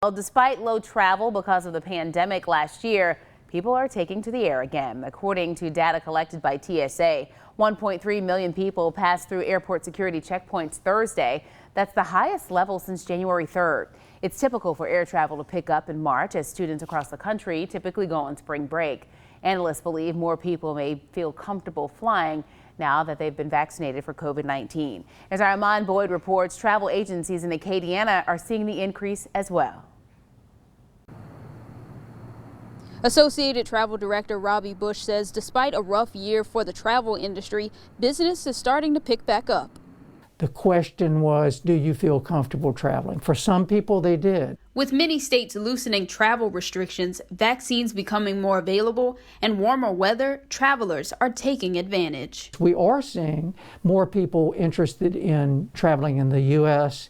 Well, despite low travel because of the pandemic last year, people are taking to the air again. According to data collected by TSA, 1.3 million people passed through airport security checkpoints Thursday. That's the highest level since January 3rd. It's typical for air travel to pick up in March as students across the country typically go on spring break. Analysts believe more people may feel comfortable flying now that they've been vaccinated for COVID-19. As our Amon Boyd reports, travel agencies in Acadiana are seeing the increase as well. Associated Travel Director Robbie Bush says despite a rough year for the travel industry, business is starting to pick back up. The question was, do you feel comfortable traveling? For some people, they did. With many states loosening travel restrictions, vaccines becoming more available, and warmer weather, travelers are taking advantage. We are seeing more people interested in traveling in the U.S.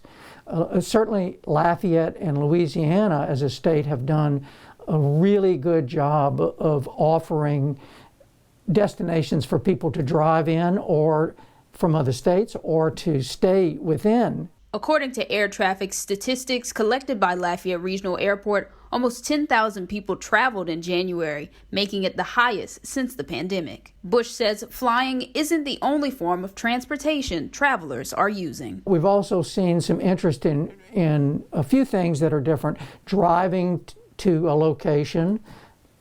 Certainly Lafayette and Louisiana as a state have done a really good job of offering destinations for people to drive in or from other states or to stay within. According to air traffic statistics collected by Lafayette Regional Airport, almost 10,000 people traveled in January, making it the highest since the pandemic. Bush says flying isn't the only form of transportation travelers are using. We've also seen some interest in a few things that are different. Driving to a location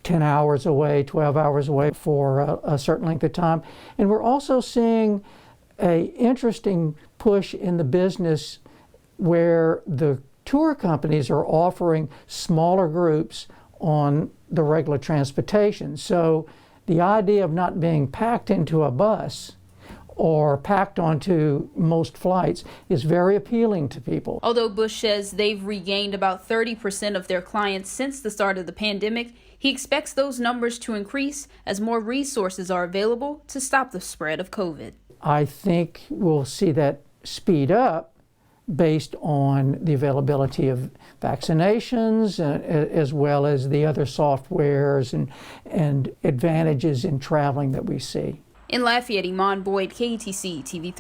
10 hours away, 12 hours away for a certain length of time. And we're also seeing an interesting push in the business where the tour companies are offering smaller groups on the regular transportation. So the idea of not being packed into a bus or packed onto most flights is very appealing to people. Although Bush says they've regained about 30% of their clients since the start of the pandemic, he expects those numbers to increase as more resources are available to stop the spread of COVID. I think we'll see that speed up based on the availability of vaccinations as well as the other softwares and advantages in traveling that we see. In Lafayette, Amon Boyd, KTC TV3.